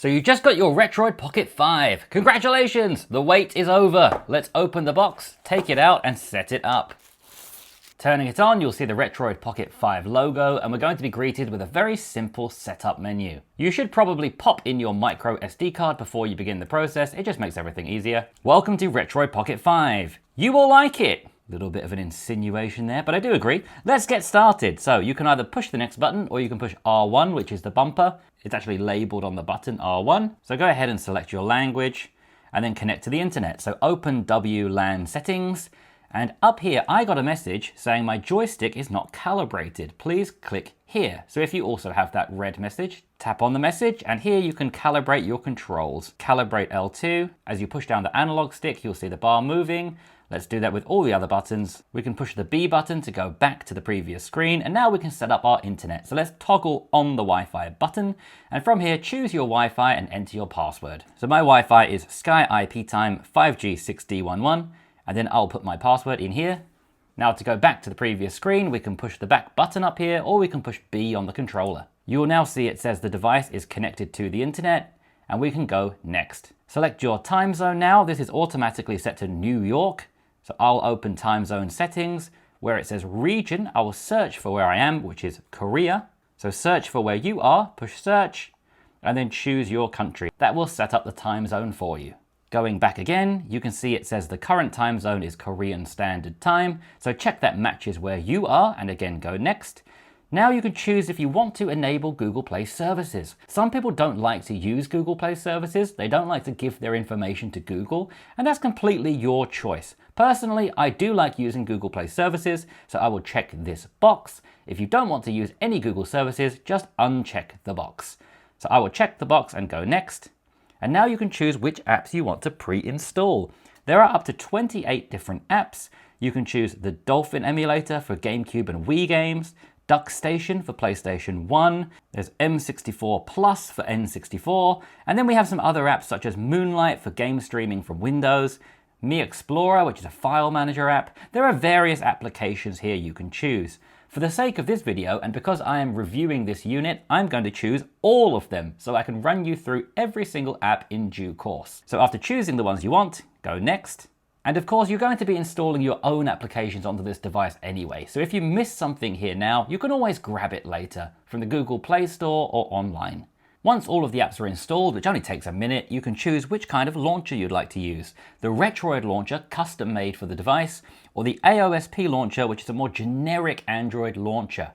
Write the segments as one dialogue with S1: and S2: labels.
S1: So you just got your Retroid Pocket 5. Congratulations! The wait is over. Let's open the box, take it out and set it up. Turning it on, you'll see the Retroid Pocket 5 logo, and we're going to be greeted with a very simple setup menu. You should probably pop in your micro SD card before you begin the process. It just makes everything easier. Welcome to Retroid Pocket 5. You will like it. Little bit of an insinuation there, but I do agree. Let's get started. So you can either push the next button or you can push R1, which is the bumper. It's actually labeled on the button R1. So go ahead and select your language and then connect to the internet. So open WLAN settings, and up here I got a message saying my joystick is not calibrated. Please click here. So if you also have that red message, tap on the message, and here you can calibrate your controls. Calibrate L2. As you push down the analog stick, you'll see the bar moving. Let's do that with all the other buttons. We can push the B button to go back to the previous screen, and now we can set up our internet. So let's toggle on the Wi-Fi button, and from here choose your Wi-Fi and enter your password. So my Wi-Fi is Sky IP Time 5G6D11, and then I'll put my password in here. Now to go back to the previous screen, we can push the back button up here, or we can push B on the controller. You will now see it says the device is connected to the internet, and we can go next. Select your time zone now. This is automatically set to New York. So I'll open time zone settings. Where it says region, I will search for where I am, which is Korea. So search for where you are, push search, and then choose your country. That will set up the time zone for you. Going back again, you can see it says the current time zone is Korean Standard Time. So check that matches where you are, and again go next. Now you can choose if you want to enable Google Play services. Some people don't like to use Google Play services. They don't like to give their information to Google, and that's completely your choice. Personally, I do like using Google Play services, so I will check this box. If you don't want to use any Google services, just uncheck the box. So I will check the box and go next. And now you can choose which apps you want to pre-install. There are up to 28 different apps. You can choose the Dolphin emulator for GameCube and Wii games, DuckStation for PlayStation 1, there's M64 Plus for N64, and then we have some other apps such as Moonlight for game streaming from Windows, Mi Explorer, which is a file manager app. There are various applications here you can choose. For the sake of this video, and because I am reviewing this unit, I'm going to choose all of them so I can run you through every single app in due course. So after choosing the ones you want, go next. And of course, you're going to be installing your own applications onto this device anyway. So if you miss something here now, you can always grab it later from the Google Play Store or online. Once all of the apps are installed, which only takes a minute, you can choose which kind of launcher you'd like to use. The Retroid launcher, custom made for the device, or the AOSP launcher, which is a more generic Android launcher.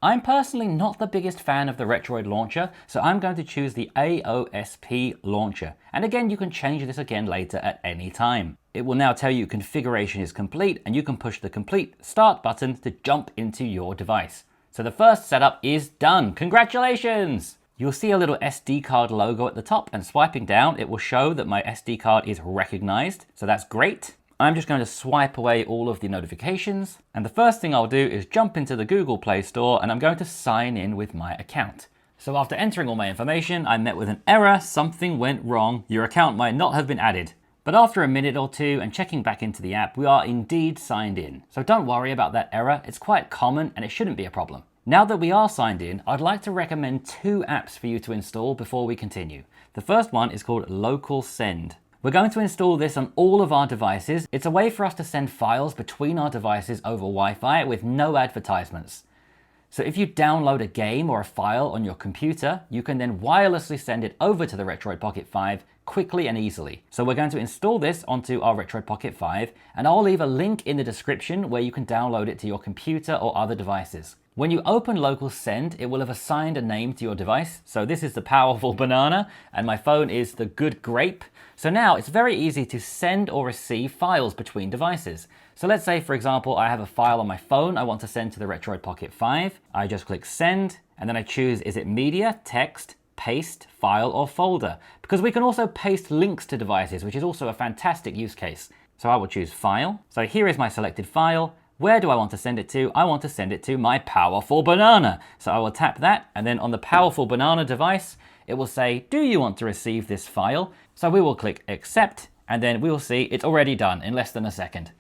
S1: I'm personally not the biggest fan of the Retroid launcher, so I'm going to choose the AOSP launcher. And again, you can change this again later at any time. It will now tell you configuration is complete, and you can push the complete start button to jump into your device. So the first setup is done. Congratulations! You'll see a little SD card logo at the top, and swiping down, it will show that my SD card is recognized. So that's great. I'm just going to swipe away all of the notifications, and the first thing I'll do is jump into the Google Play Store, and I'm going to sign in with my account. So after entering all my information, I'm met with an error. Something went wrong. Your account might not have been added. But after a minute or two and checking back into the app, we are indeed signed in. So don't worry about that error. It's quite common and it shouldn't be a problem. Now that we are signed in, I'd like to recommend two apps for you to install before we continue. The first one is called Local Send. We're going to install this on all of our devices. It's a way for us to send files between our devices over Wi-Fi with no advertisements. So if you download a game or a file on your computer, you can then wirelessly send it over to the Retroid Pocket 5 quickly and easily. So we're going to install this onto our Retroid Pocket 5, and I'll leave a link in the description where you can download it to your computer or other devices. When you open Local Send, it will have assigned a name to your device. So this is the Powerful Banana, and my phone is the Good Grape. So now it's very easy to send or receive files between devices. So let's say, for example, I have a file on my phone I want to send to the Retroid Pocket 5. I just click Send, and then I choose, is it media, text, paste, file, or folder? Because we can also paste links to devices, which is also a fantastic use case. So I will choose File. So here is my selected file. Where do I want to send it to? I want to send it to my Powerful Banana. So I will tap that, and then on the Powerful Banana device, it will say, do you want to receive this file? So we will click Accept, and then we will see it's already done in less than a second.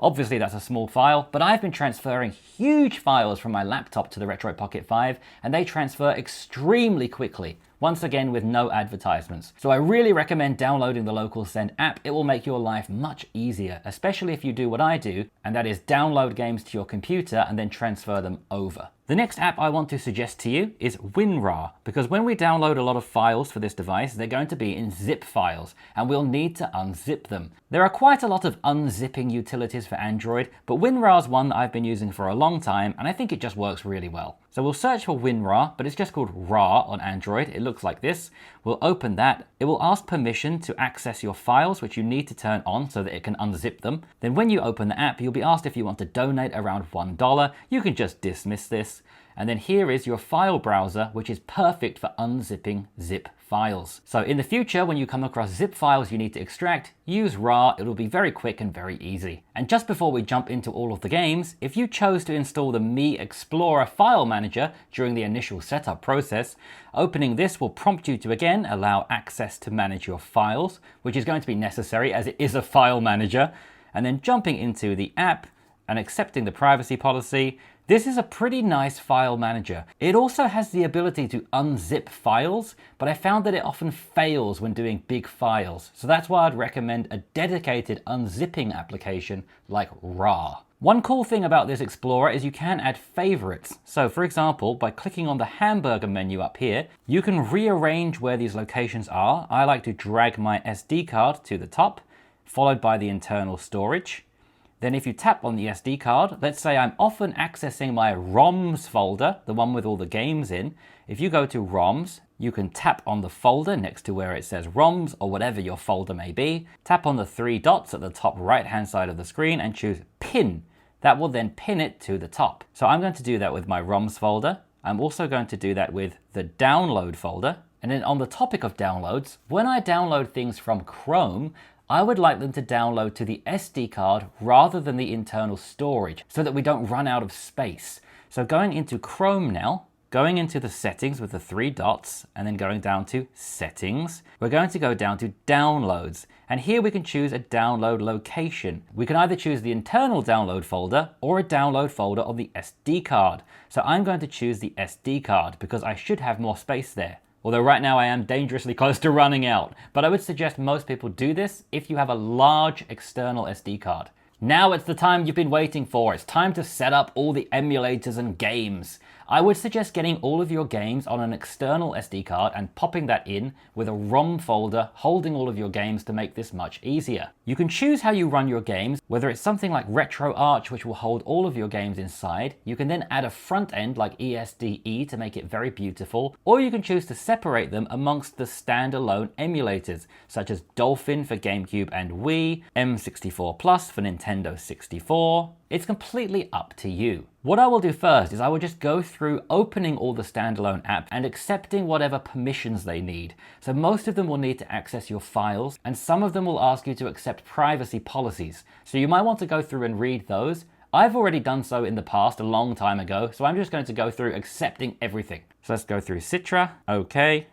S1: Obviously that's a small file, but I've been transferring huge files from my laptop to the Retroid Pocket 5, and they transfer extremely quickly. once again with no advertisements. So I really recommend downloading the Local Send app. It will make your life much easier, especially if you do what I do, and that is download games to your computer and then transfer them over. The next app I want to suggest to you is WinRAR, because when we download a lot of files for this device, they're going to be in zip files, and we'll need to unzip them. There are quite a lot of unzipping utilities for Android, but WinRAR is one that I've been using for a long time, and I think it just works really well. So we'll search for WinRAR, but it's just called RAR on Android. It looks like this. We'll open that. It will ask permission to access your files, which you need to turn on so that it can unzip them. Then when you open the app, you'll be asked if you want to donate around $1. You can just dismiss this. And then here is your file browser, which is perfect for unzipping zip files. So in the future, when you come across zip files you need to extract, use RAR. It'll be very quick and very easy. And just before we jump into all of the games, if you chose to install the Mi Explorer file manager during the initial setup process, opening this will prompt you to again allow access to manage your files, which is going to be necessary as it is a file manager. And then jumping into the app and accepting the privacy policy, this is a pretty nice file manager. It also has the ability to unzip files, but I found that it often fails when doing big files. So that's why I'd recommend a dedicated unzipping application like RAR. One cool thing about this Explorer is you can add favorites. So for example, by clicking on the hamburger menu up here, you can rearrange where these locations are. I like to drag my SD card to the top, followed by the internal storage. Then if you tap on the SD card, let's say I'm often accessing my ROMs folder, the one with all the games in. If you go to ROMs, you can tap on the folder next to where it says ROMs or whatever your folder may be. Tap on the three dots at the top right-hand side of the screen and choose Pin. That will then pin it to the top. So I'm going to do that with my ROMs folder. I'm also going to do that with the download folder. And then on the topic of downloads, when I download things from Chrome, I would like them to download to the SD card rather than the internal storage so that we don't run out of space. So going into Chrome now, going into the settings with the three dots and then going down to settings, we're going to go down to downloads. And here we can choose a download location. We can either choose the internal download folder or a download folder on the SD card. So I'm going to choose the SD card because I should have more space there. Although right now I am dangerously close to running out. But I would suggest most people do this if you have a large external SD card. Now it's the time you've been waiting for. It's time to set up all the emulators and games. I would suggest getting all of your games on an external SD card and popping that in with a ROM folder holding all of your games to make this much easier. You can choose how you run your games, whether it's something like RetroArch, which will hold all of your games inside. You can then add a front end like ESDE to make it very beautiful, or you can choose to separate them amongst the standalone emulators, such as Dolphin for GameCube and Wii, M64 Plus for Nintendo 64. It's completely up to you. What I will do first is I will just go through opening all the standalone apps and accepting whatever permissions they need. So most of them will need to access your files, and some of them will ask you to accept privacy policies. So you might want to go through and read those. I've already done so in the past a long time ago, so I'm just going to go through accepting everything. So let's go through Citra, okay,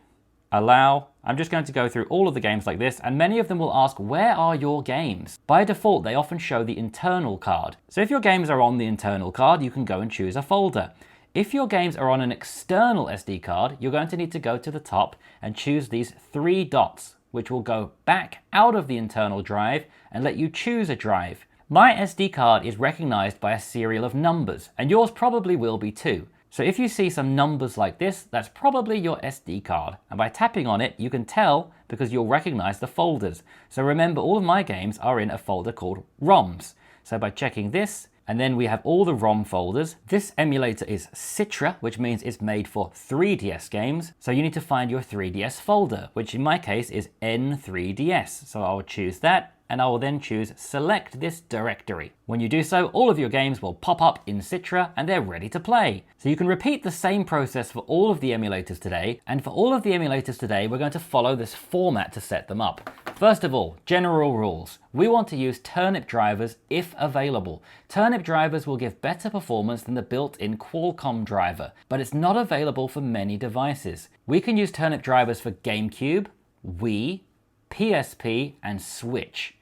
S1: allow. I'm just going to go through all of the games like this, and many of them will ask, where are your games? By default, they often show the internal card. So if your games are on the internal card, you can go and choose a folder. If your games are on an external SD card, you're going to need to go to the top and choose these three dots, which will go back out of the internal drive and let you choose a drive. My SD card is recognized by a serial of numbers, and yours probably will be too. So if you see some numbers like this, that's probably your SD card. And by tapping on it, you can tell because you'll recognize the folders. So remember, all of my games are in a folder called ROMs. So by checking this, and then we have all the ROM folders. This emulator is Citra, which means it's made for 3DS games. So you need to find your 3DS folder, which in my case is N3DS. So I'll choose that, and I will then choose select this directory. When you do so, all of your games will pop up in Citra and they're ready to play. So you can repeat the same process for all of the emulators today, and for all of the emulators today, we're going to follow this format to set them up. First of all, general rules. We want to use turnip drivers if available. Turnip drivers will give better performance than the built-in Qualcomm driver, but it's not available for many devices. We can use turnip drivers for GameCube, Wii, PSP, and Switch.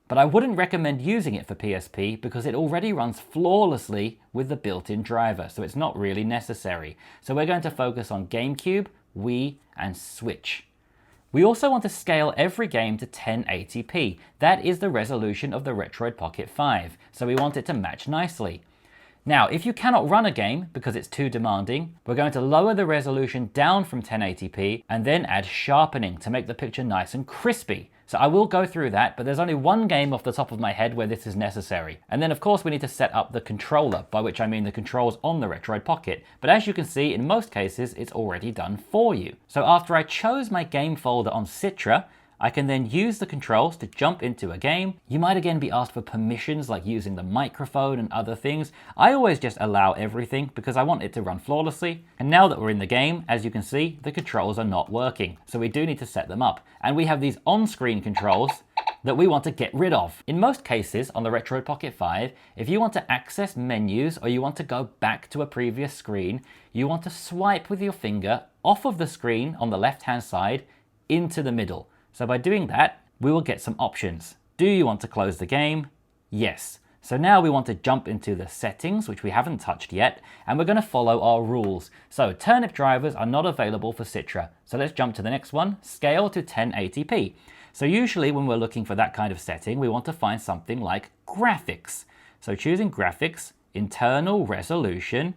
S1: But I wouldn't recommend using it for PSP because it already runs flawlessly with the built-in driver, so it's not really necessary. So we're going to focus on GameCube, Wii, and Switch. We also want to scale every game to 1080p. That is the resolution of the Retroid Pocket 5, so we want it to match nicely. Now, if you cannot run a game because it's too demanding, we're going to lower the resolution down from 1080p and then add sharpening to make the picture nice and crispy. So I will go through that, but there's only one game off the top of my head where this is necessary. And then of course we need to set up the controller, by which I mean the controls on the Retroid Pocket. But as you can see, in most cases, it's already done for you. So after I chose my game folder on Citra, I can then use the controls to jump into a game. You might again be asked for permissions like using the microphone and other things. I always just allow everything because I want it to run flawlessly. And now that we're in the game, as you can see, the controls are not working. So we do need to set them up. And we have these on-screen controls that we want to get rid of. In most cases on the Retroid Pocket 5, if you want to access menus or you want to go back to a previous screen, you want to swipe with your finger off of the screen on the left-hand side into the middle. So by doing that, we will get some options. Do you want to close the game? Yes. So now we want to jump into the settings, which we haven't touched yet, and we're going to follow our rules. So turnip drivers are not available for Citra. So let's jump to the next one, scale to 1080p. So usually when we're looking for that kind of setting, we want to find something like graphics. So choosing graphics, internal resolution.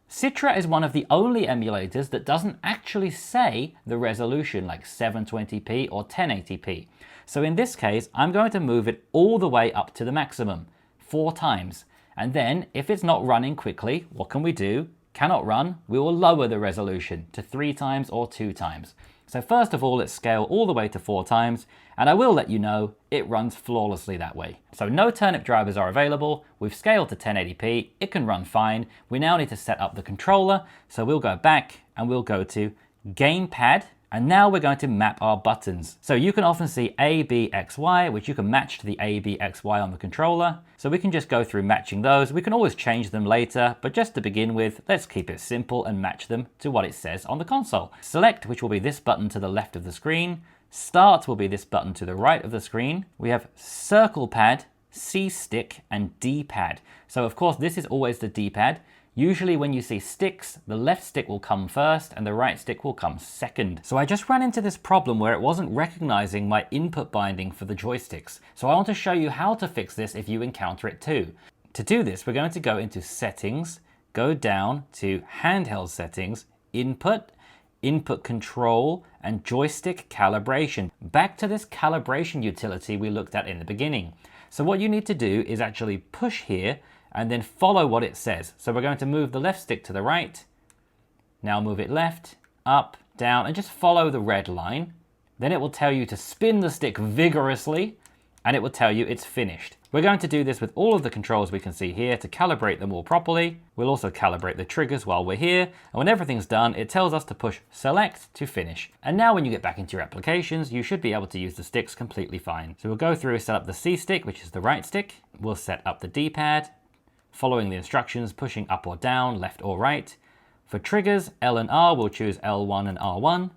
S1: Citra is one of the only emulators that doesn't actually say the resolution like 720p or 1080p. So in this case, I'm going to move it all the way up to the maximum, 4 times. And then if it's not running quickly, what can we do? Cannot run, we will lower the resolution to 3 times or 2 times. So first of all, let's scale all the way to 4 times, and I will let you know it runs flawlessly that way. So no turnip drivers are available, we've scaled to 1080p, it can run fine. We now need to set up the controller, so we'll go back and we'll go to Gamepad, and now we're going to map our buttons. So you can often see A, B, X, Y, which you can match to the A, B, X, Y on the controller. So we can just go through matching those. We can always change them later, but just to begin with, let's keep it simple and match them to what it says on the console. Select, which will be this button to the left of the screen. Start will be this button to the right of the screen. We have circle pad, C stick, and D pad. So of course, this is always the D pad. Usually when you see sticks, the left stick will come first and the right stick will come second. So I just ran into this problem where it wasn't recognizing my input binding for the joysticks. So I want to show you how to fix this if you encounter it too. To do this, we're going to go into settings, go down to handheld settings, input, input control, and joystick calibration. Back to this calibration utility we looked at in the beginning. So what you need to do is actually push here and then follow what it says. So we're going to move the left stick to the right. Now move it left, up, down, and just follow the red line. Then it will tell you to spin the stick vigorously, and it will tell you it's finished. We're going to do this with all of the controls we can see here to calibrate them all properly. We'll also calibrate the triggers while we're here. And when everything's done, it tells us to push select to finish. And now when you get back into your applications, you should be able to use the sticks completely fine. So we'll go through, set up the C stick, which is the right stick. We'll set up the D pad, following the instructions, pushing up or down, left or right. For triggers, L and R, we'll choose L1 and R1.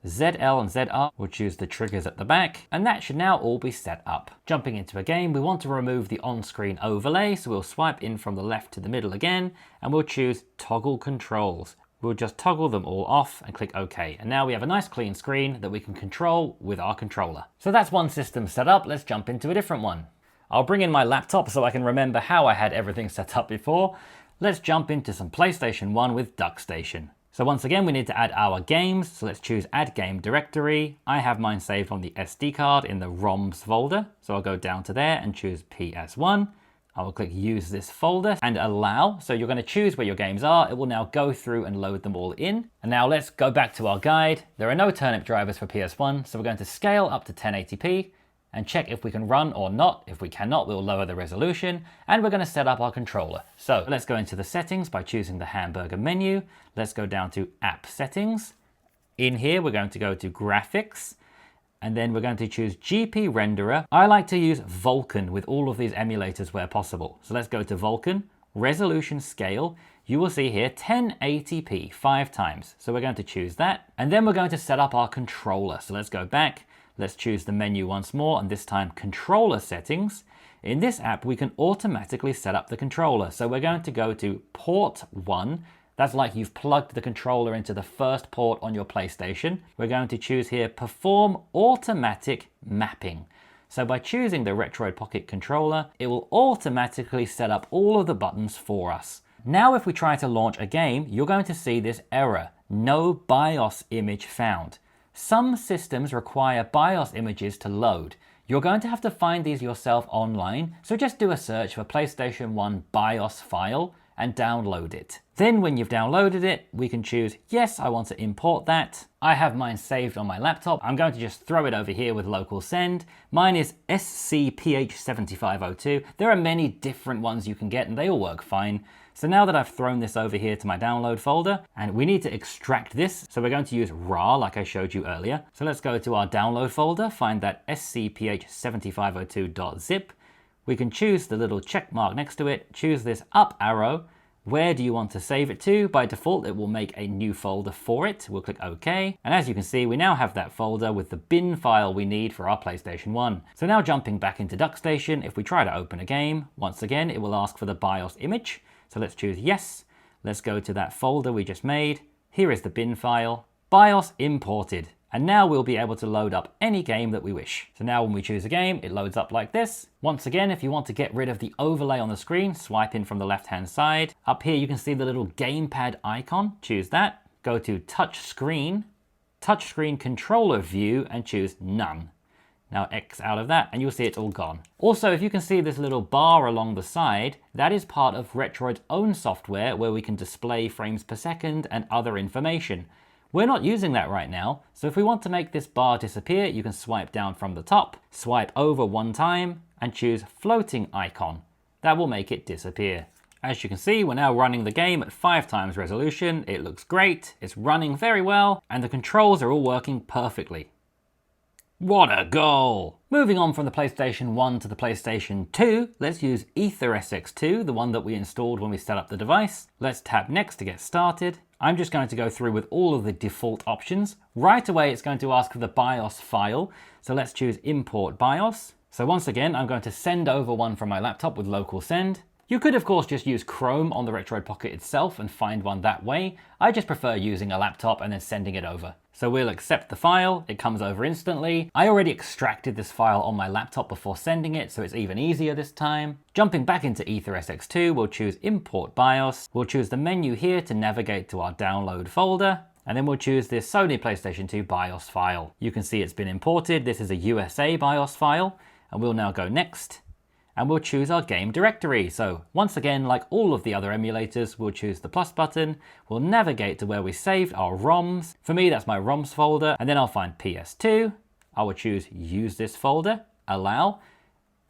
S1: ZL and ZR, we'll choose the triggers at the back, and that should now all be set up. Jumping into a game, we want to remove the on-screen overlay, so we'll swipe in from the left to the middle again, and we'll choose Toggle Controls. We'll just toggle them all off and click OK. And now we have a nice clean screen that we can control with our controller. So that's one system set up, let's jump into a different one. I'll bring in my laptop so I can remember how I had everything set up before. Let's jump into some PlayStation 1 with DuckStation. So once again, we need to add our games. So let's choose Add Game Directory. I have mine saved on the SD card in the ROMs folder. So I'll go down to there and choose PS1. I will click Use this folder and Allow. So you're going to choose where your games are. It will now go through and load them all in. And now let's go back to our guide. There are no turnip drivers for PS1, so we're going to scale up to 1080p. And check if we can run or not. If we cannot, we'll lower the resolution, and we're going to set up our controller. So let's go into the settings by choosing the hamburger menu. Let's go down to App Settings. In here, we're going to go to Graphics, and then we're going to choose GP Renderer. I like to use Vulkan with all of these emulators where possible. So let's go to Vulkan, Resolution Scale. You will see here 1080p 5 times. So we're going to choose that, and then we're going to set up our controller. So let's go back. Let's choose the menu once more, and this time controller settings. In this app, we can automatically set up the controller. So we're going to go to port 1, That's like you've plugged the controller into the first port on your PlayStation. We're going to choose here, Perform Automatic Mapping. So by choosing the Retroid Pocket controller, it will automatically set up all of the buttons for us. Now if we try to launch a game, you're going to see this error, no BIOS image found. Some systems require BIOS images to load. You're going to have to find these yourself online, so just do a search for PlayStation 1 BIOS file and download it. Then when you've downloaded it, we can choose, yes, I want to import that. I have mine saved on my laptop. I'm going to just throw it over here with local send. Mine is SCPH7502. There are many different ones you can get and they all work fine. So now that I've thrown this over here to my download folder, and we need to extract this, so we're going to use RAR like I showed you earlier. So let's go to our download folder, find that SCPH7502.zip. We can choose the little check mark next to it, choose this up arrow. Where do you want to save it to? By default, it will make a new folder for it. We'll click OK. And as you can see, we now have that folder with the bin file we need for our PlayStation 1. So now jumping back into DuckStation, if we try to open a game, once again, it will ask for the BIOS image. So let's choose yes. Let's go to that folder we just made. Here is the bin file, BIOS imported. And now we'll be able to load up any game that we wish. So now when we choose a game, it loads up like this. Once again, if you want to get rid of the overlay on the screen, swipe in from the left-hand side. Up here, you can see the little gamepad icon. Choose that. Go to touch screen controller view, and choose none. Now X out of that, and you'll see it's all gone. Also, if you can see this little bar along the side, that is part of Retroid's own software where we can display frames per second and other information. We're not using that right now, so if we want to make this bar disappear, you can swipe down from the top, swipe over one time, and choose floating icon. That will make it disappear. As you can see, we're now running the game at 5 times resolution. It looks great, it's running very well, and the controls are all working perfectly. What a goal! Moving on from the PlayStation 1 to the PlayStation 2, let's use EtherSX2, the one that we installed when we set up the device. Let's tap Next to get started. I'm just going to go through with all of the default options. Right away, it's going to ask for the BIOS file. So let's choose Import BIOS. So once again, I'm going to send over one from my laptop with local send. You could, of course, just use Chrome on the Retroid Pocket itself and find one that way. I just prefer using a laptop and then sending it over. So we'll accept the file, it comes over instantly. I already extracted this file on my laptop before sending it, so it's even easier this time. Jumping back into EtherSX2, we'll choose Import BIOS. We'll choose the menu here to navigate to our download folder. And then we'll choose this Sony PlayStation 2 BIOS file. You can see it's been imported. This is a USA BIOS file. And we'll now go next. And we'll choose our game directory. So once again, like all of the other emulators, we'll choose the plus button. We'll navigate to where we saved our ROMs. For me, that's my ROMs folder. And then I'll find PS2. I will choose use this folder, allow.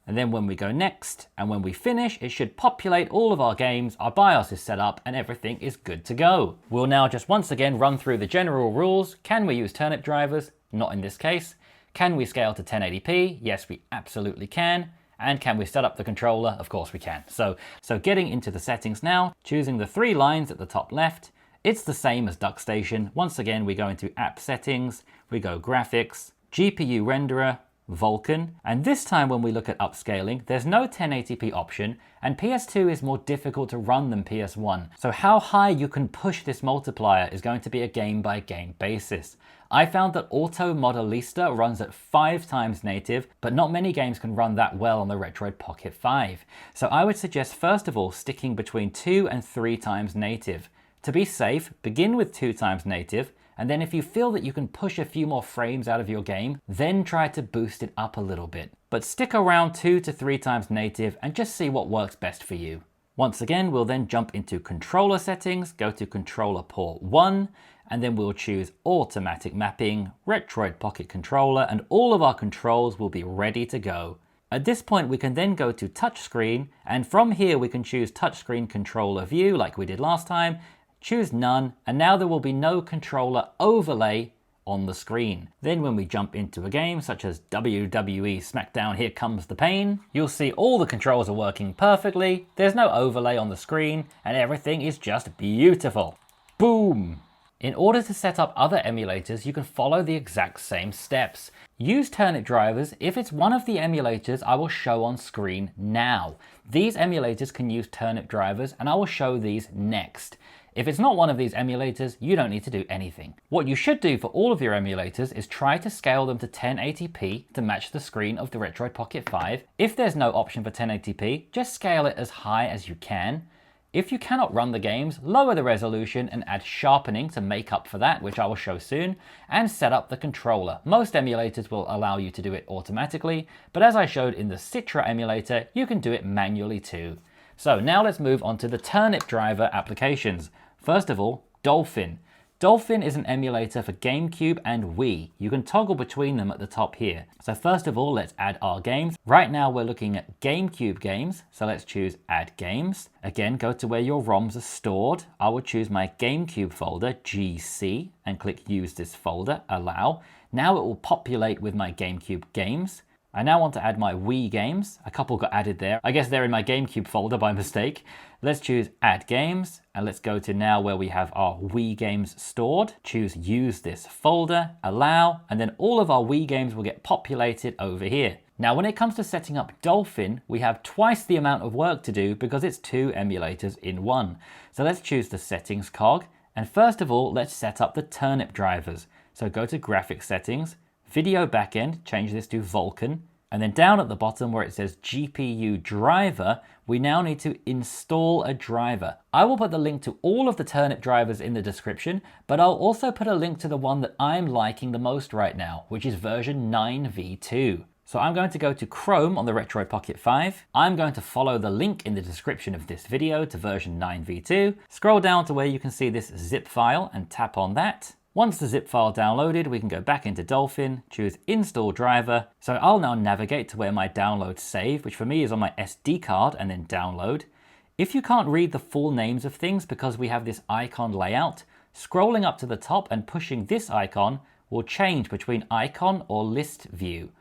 S1: And then when we go next, and when we finish, it should populate all of our games, our BIOS is set up, and everything is good to go. We'll now just once again run through the general rules. Can we use turnip drivers? Not in this case. Can we scale to 1080p? Yes, we absolutely can. And can we set up the controller? Of course we can. So getting into the settings now, choosing the 3 lines at the top left, it's the same as DuckStation. Once again, we go into App Settings, we go Graphics, GPU Renderer, Vulkan, and this time when we look at upscaling, there's no 1080p option, and PS2 is more difficult to run than PS1. So how high you can push this multiplier is going to be a game-by-game basis. I found that Auto Modelista runs at 5 times native, but not many games can run that well on the Retroid Pocket 5. So I would suggest first of all sticking between 2 and 3 times native. To be safe, begin with 2 times native, and then if you feel that you can push a few more frames out of your game, then try to boost it up a little bit. But stick around 2 to 3 times native and just see what works best for you. Once again, we'll then jump into controller settings, go to controller port 1, and then we'll choose automatic mapping, Retroid Pocket controller, and all of our controls will be ready to go. At this point, we can then go to touchscreen, and from here we can choose touchscreen controller view like we did last time, choose none, and now there will be no controller overlay on the screen. Then when we jump into a game such as WWE SmackDown Here Comes the Pain, you'll see all the controls are working perfectly, there's no overlay on the screen, and everything is just beautiful. Boom! In order to set up other emulators, you can follow the exact same steps. Use ternip drivers if it's one of the emulators I will show on screen now. These emulators can use ternip drivers, and I will show these next. If it's not one of these emulators, you don't need to do anything. What you should do for all of your emulators is try to scale them to 1080p to match the screen of the Retroid Pocket 5. If there's no option for 1080p, just scale it as high as you can. If you cannot run the games, lower the resolution and add sharpening to make up for that, which I will show soon, and set up the controller. Most emulators will allow you to do it automatically, but as I showed in the Citra emulator, you can do it manually too. So now let's move on to the ternip driver applications. First of all, Dolphin. Dolphin is an emulator for GameCube and Wii. You can toggle between them at the top here. So first of all, let's add our games. Right now we're looking at GameCube games, so let's choose Add Games. Again, go to where your ROMs are stored. I will choose my GameCube folder, GC, and click Use this folder, Allow. Now it will populate with my GameCube games. I now want to add my Wii games. A couple got added there. I guess they're in my GameCube folder by mistake. Let's choose Add Games, and let's go to now where we have our Wii games stored. Choose Use this folder, Allow, and then all of our Wii games will get populated over here. Now when it comes to setting up Dolphin, we have twice the amount of work to do because it's two emulators in one. So let's choose the Settings cog, and first of all, let's set up the ternip drivers. So go to Graphics Settings, Video Backend, change this to Vulkan, and then down at the bottom where it says GPU driver, we now need to install a driver. I will put the link to all of the ternip drivers in the description, but I'll also put a link to the one that I'm liking the most right now, which is version 9v2. So I'm going to go to Chrome on the Retroid Pocket 5. I'm going to follow the link in the description of this video to version 9v2. Scroll down to where you can see this zip file and tap on that. Once the zip file downloaded, we can go back into Dolphin, choose Install Driver. So I'll now navigate to where my downloads save, which for me is on my SD card, and then download. If you can't read the full names of things because we have this icon layout, scrolling up to the top and pushing this icon will change between icon or list view.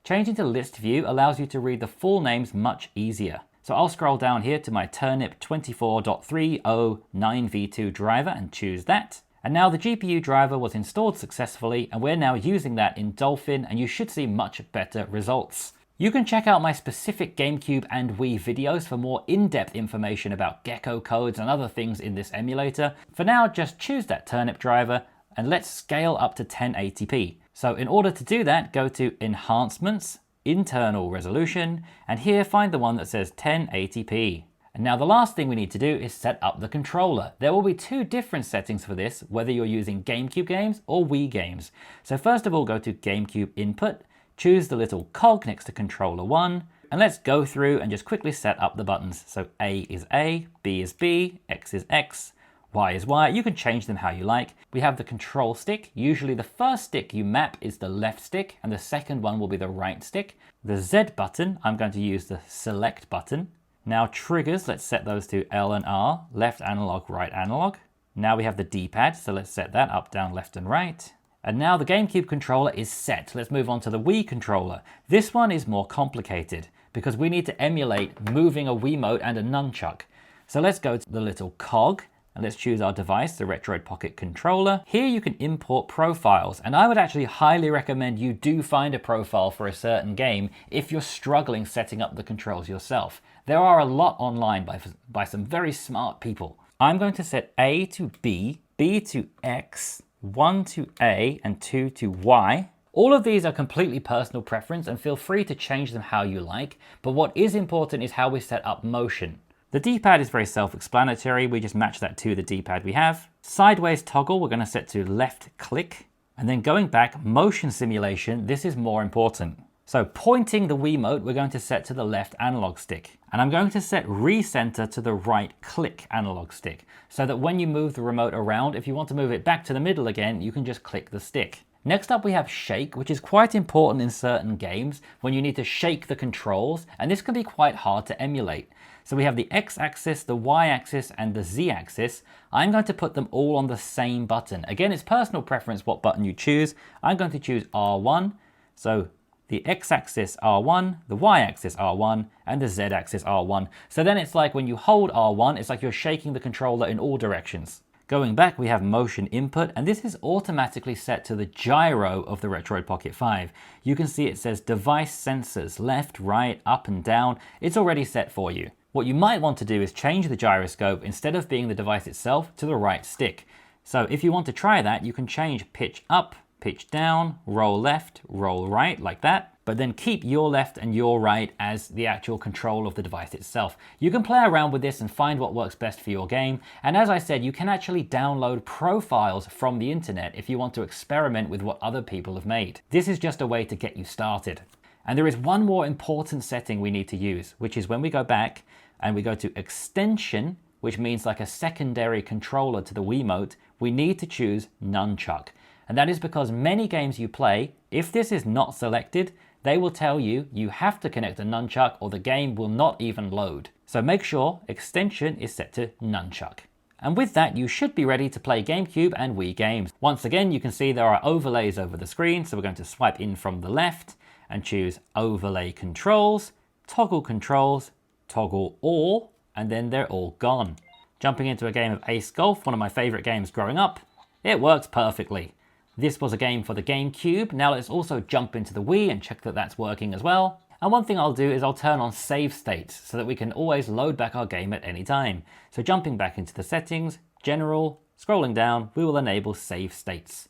S1: Changing to list view allows you to read the full names much easier. So I'll scroll down here to my ternip 24.309v2 driver and choose that. And now the GPU driver was installed successfully, and we're now using that in Dolphin, and you should see much better results. You can check out my specific GameCube and Wii videos for more in-depth information about gecko codes and other things in this emulator. For now, just choose that ternip driver and let's scale up to 1080p. So in order to do that, go to Enhancements, Internal Resolution, and here find the one that says 1080p. And now the last thing we need to do is set up the controller. There will be two different settings for this, whether you're using GameCube games or Wii games. So first of all, go to GameCube Input, choose the little cog next to Controller 1, and let's go through and just quickly set up the buttons. So A is A, B is B, X is X, Y is Y. You can change them how you like. We have the control stick. Usually the first stick you map is the left stick, and the second one will be the right stick. The Z button, I'm going to use the select button. Now triggers, let's set those to L and R, left analog, right analog. Now we have the D-pad, so let's set that up, down, left and right. And now the GameCube controller is set. Let's move on to the Wii controller. This one is more complicated because we need to emulate moving a Wiimote and a nunchuck. So let's go to the little cog and let's choose our device, the Retroid Pocket controller. Here you can import profiles, and I would actually highly recommend you do find a profile for a certain game if you're struggling setting up the controls yourself. There are a lot online by some very smart people. I'm going to set A to B, B to X, 1 to A, and 2 to Y. All of these are completely personal preference and feel free to change them how you like, but what is important is how we set up motion. The D-pad is very self-explanatory, we just match that to the D-pad we have. Sideways toggle, we're going to set to left click, and then going back, motion simulation, this is more important. So pointing the Wiimote, we're going to set to the left analog stick. And I'm going to set recenter to the right click analog stick, so that when you move the remote around, if you want to move it back to the middle again, you can just click the stick. Next up we have shake, which is quite important in certain games when you need to shake the controls, and this can be quite hard to emulate. So we have the X-axis, the Y-axis, and the Z-axis. I'm going to put them all on the same button. Again, it's personal preference what button you choose. I'm going to choose R1, so the X-axis R1, the Y-axis R1, and the Z-axis R1. So then it's like when you hold R1, it's like you're shaking the controller in all directions. Going back, we have motion input, and this is automatically set to the gyro of the Retroid Pocket 5. You can see it says device sensors, left, right, up and down. It's already set for you. What you might want to do is change the gyroscope instead of being the device itself to the right stick. So if you want to try that, you can change pitch up, pitch down, roll left, roll right, like that. But then keep your left and your right as the actual control of the device itself. You can play around with this and find what works best for your game. And as I said, you can actually download profiles from the internet if you want to experiment with what other people have made. This is just a way to get you started. And there is one more important setting we need to use, which is when we go back and we go to extension, which means like a secondary controller to the Wiimote, we need to choose nunchuck. And that is because many games you play, if this is not selected, they will tell you you have to connect a nunchuck or the game will not even load. So make sure extension is set to nunchuck. And with that, you should be ready to play GameCube and Wii games. Once again, you can see there are overlays over the screen. So we're going to swipe in from the left and choose overlay controls, toggle all, and then they're all gone. Jumping into a game of Ace Golf, one of my favorite games growing up, it works perfectly. This was a game for the GameCube. Now let's also jump into the Wii and check that that's working as well. And one thing I'll do is I'll turn on save states so that we can always load back our game at any time. So jumping back into the settings, general, scrolling down, we will enable save states.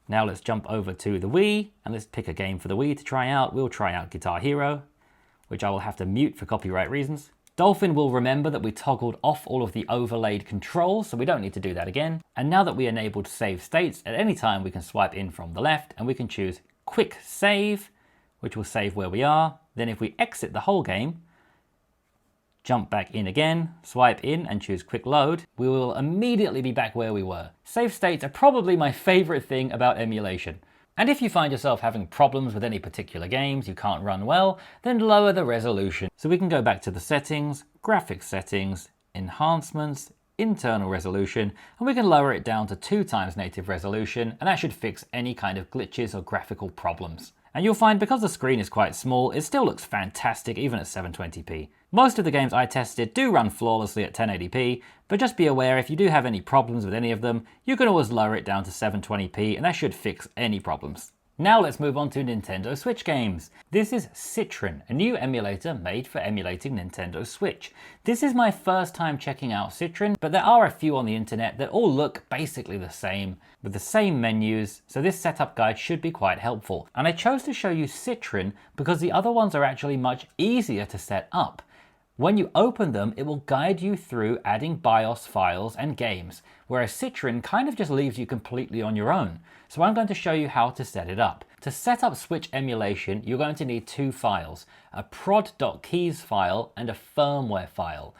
S1: Now let's jump over to the Wii and let's pick a game for the Wii to try out. We'll try out Guitar Hero, which I will have to mute for copyright reasons. Dolphin will remember that we toggled off all of the overlaid controls, so we don't need to do that again. And now that we enabled save states, at any time we can swipe in from the left and we can choose quick save, which will save where we are. Then if we exit the whole game, jump back in again, swipe in and choose quick load, we will immediately be back where we were. Save states are probably my favorite thing about emulation. And if you find yourself having problems with any particular games you can't run well, then lower the resolution. So we can go back to the settings, graphics settings, enhancements, internal resolution, and we can lower it down to 2x native resolution, and that should fix any kind of glitches or graphical problems. And you'll find because the screen is quite small, it still looks fantastic even at 720p. Most of the games I tested do run flawlessly at 1080p, but just be aware if you do have any problems with any of them, you can always lower it down to 720p and that should fix any problems. Now let's move on to Nintendo Switch games. This is Citron, a new emulator made for emulating Nintendo Switch. This is my first time checking out Citron, but there are a few on the internet that all look basically the same, with the same menus, so this setup guide should be quite helpful. And I chose to show you Citron because the other ones are actually much easier to set up. When you open them, it will guide you through adding BIOS files and games, whereas Citron kind of just leaves you completely on your own. So I'm going to show you how to set it up. To set up Switch emulation, you're going to need two files, a prod.keys file and a firmware file.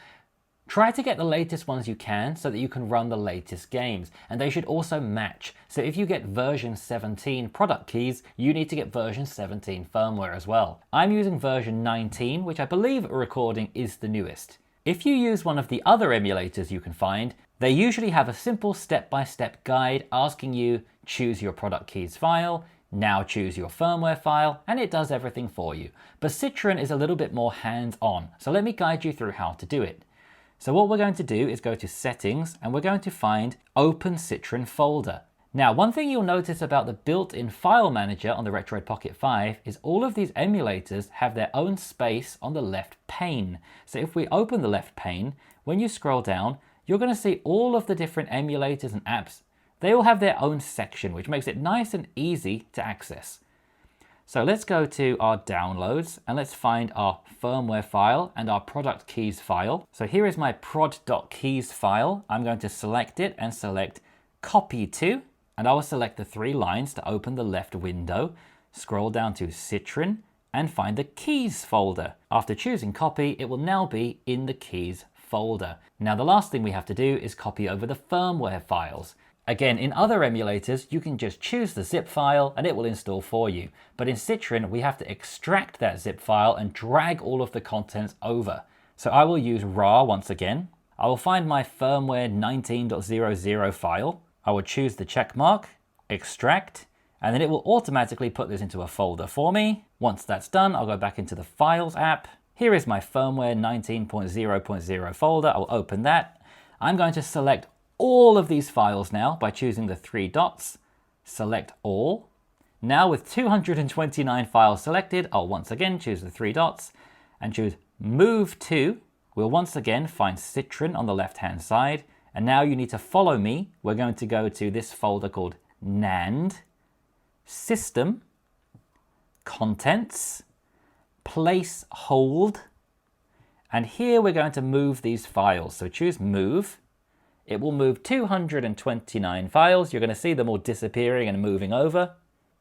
S1: Try to get the latest ones you can so that you can run the latest games, and they should also match. So if you get version 17 product keys, you need to get version 17 firmware as well. I'm using version 19, which I believe at recording is the newest. If you use one of the other emulators you can find, they usually have a simple step-by-step guide asking you choose your product keys file, now choose your firmware file, and it does everything for you. But Citron is a little bit more hands-on, so let me guide you through how to do it. So what we're going to do is go to settings and we're going to find open Citron folder. Now, one thing you'll notice about the built-in file manager on the Retroid Pocket 5 is all of these emulators have their own space on the left pane. So if we open the left pane, when you scroll down, you're going to see all of the different emulators and apps. They all have their own section, which makes it nice and easy to access. So let's go to our downloads and let's find our firmware file and our product keys file. So here is my prod.keys file. I'm going to select it and select copy to, and I will select the three lines to open the left window, scroll down to Citron and find the keys folder. After choosing copy, it will now be in the keys folder. Now the last thing we have to do is copy over the firmware files. Again, in other emulators, you can just choose the zip file and it will install for you. But in Citron, we have to extract that zip file and drag all of the contents over. So I will use RAR once again. I will find my firmware 19.00 file. I will choose the check mark, extract, and then it will automatically put this into a folder for me. Once that's done, I'll go back into the Files app. Here is my firmware 19.0.0 folder. I'll open that. I'm going to select all of these files now by choosing the three dots, select all. Now with 229 files selected, I'll once again choose the three dots and choose Move To. We'll once again find Citron on the left-hand side. And now you need to follow me. We're going to go to this folder called NAND, System, Contents, Place Hold. And here we're going to move these files. So choose Move. It will move 229 files. You're going to see them all disappearing and moving over.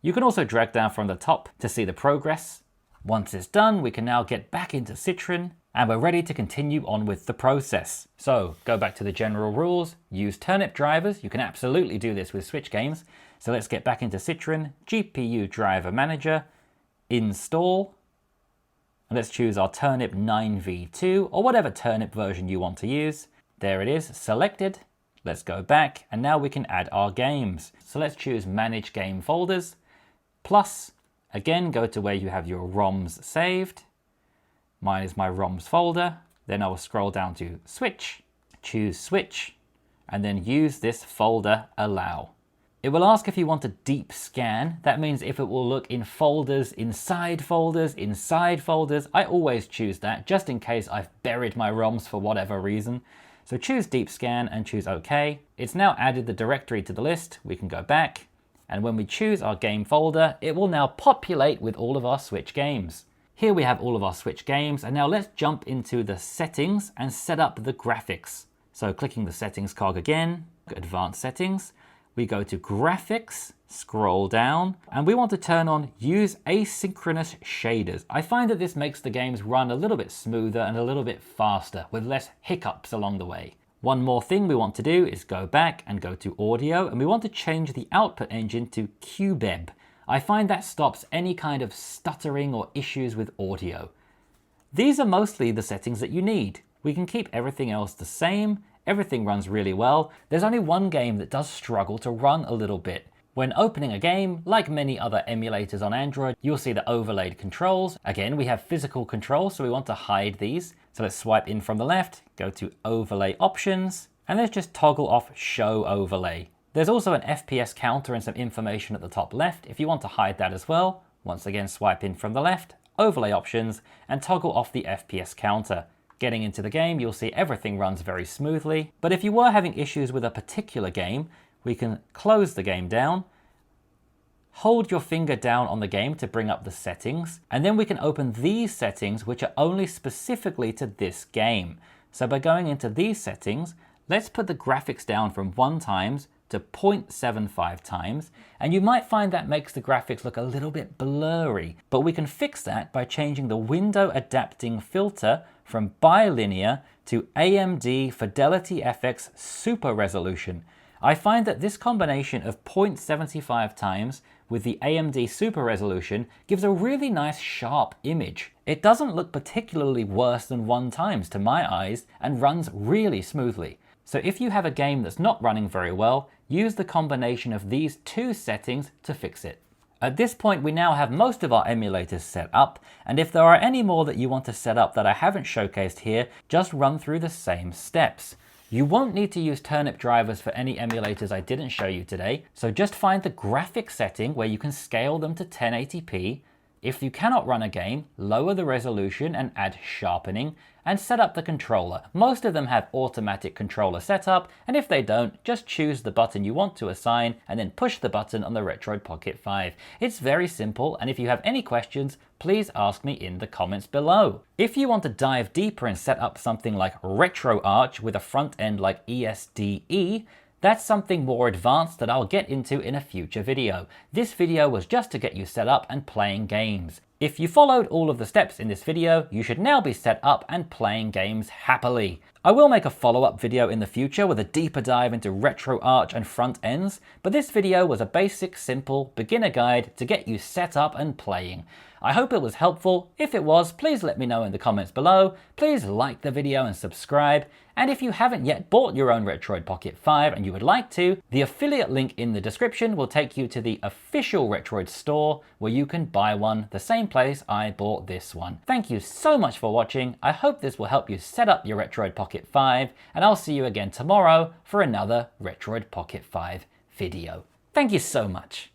S1: You can also drag down from the top to see the progress. Once it's done, we can now get back into Citron and we're ready to continue on with the process. So go back to the general rules, use turnip drivers. You can absolutely do this with Switch games. So let's get back into Citron, GPU Driver Manager, Install, and let's choose our turnip 9v2 or whatever turnip version you want to use. There it is, selected. Let's go back and now we can add our games. So let's choose Manage Game Folders, plus, again, go to where you have your ROMs saved. Mine is my ROMs folder. Then I will scroll down to Switch, choose Switch, and then use this folder Allow. It will ask if you want a deep scan. That means if it will look in folders, inside folders, inside folders. I always choose that just in case I've buried my ROMs for whatever reason. So choose deep scan and choose OK. It's now added the directory to the list. We can go back. And when we choose our game folder, it will now populate with all of our Switch games. Here we have all of our Switch games, and now let's jump into the settings and set up the graphics. So clicking the settings cog again, advanced settings, we go to graphics, scroll down, and we want to turn on use asynchronous shaders. I find that this makes the games run a little bit smoother and a little bit faster with less hiccups along the way. One more thing we want to do is go back and go to audio, and we want to change the output engine to QBEB. I find that stops any kind of stuttering or issues with audio. These are mostly the settings that you need. We can keep everything else the same. Everything runs really well. There's only one game that does struggle to run a little bit. When opening a game, like many other emulators on Android, you'll see the overlaid controls. Again, we have physical controls, so we want to hide these. So let's swipe in from the left, go to Overlay Options, and let's just toggle off Show Overlay. There's also an FPS counter and some information at the top left if you want to hide that as well. Once again, swipe in from the left, Overlay Options, and toggle off the FPS counter. Getting into the game, you'll see everything runs very smoothly. But if you were having issues with a particular game, we can close the game down, hold your finger down on the game to bring up the settings, and then we can open these settings which are only specifically to this game. So by going into these settings, let's put the graphics down from 1 times to 0.75 times, and you might find that makes the graphics look a little bit blurry, but we can fix that by changing the window adapting filter from bilinear to AMD Fidelity FX Super Resolution. I find that this combination of 0.75 times with the AMD Super Resolution gives a really nice sharp image. It doesn't look particularly worse than 1 times to my eyes and runs really smoothly. So if you have a game that's not running very well, use the combination of these 2 settings to fix it. At this point, we now have most of our emulators set up, and if there are any more that you want to set up that I haven't showcased here, just run through the same steps. You won't need to use turnip drivers for any emulators I didn't show you today, so just find the graphic setting where you can scale them to 1080p. If you cannot run a game, lower the resolution and add sharpening, and set up the controller. Most of them have automatic controller setup, and if they don't, just choose the button you want to assign and then push the button on the Retroid Pocket 5. It's very simple, and if you have any questions, please ask me in the comments below. If you want to dive deeper and set up something like RetroArch with a front end like ESDE, that's something more advanced that I'll get into in a future video. This video was just to get you set up and playing games. If you followed all of the steps in this video, you should now be set up and playing games happily. I will make a follow-up video in the future with a deeper dive into RetroArch and front ends, but this video was a basic, simple, beginner guide to get you set up and playing. I hope it was helpful. If it was, please let me know in the comments below. Please like the video and subscribe. And if you haven't yet bought your own Retroid Pocket 5 and you would like to, the affiliate link in the description will take you to the official Retroid store where you can buy one, the same place I bought this one. Thank you so much for watching. I hope this will help you set up your Retroid Pocket Pocket 5, and I'll see you again tomorrow for another Retroid Pocket 5 video. Thank you so much.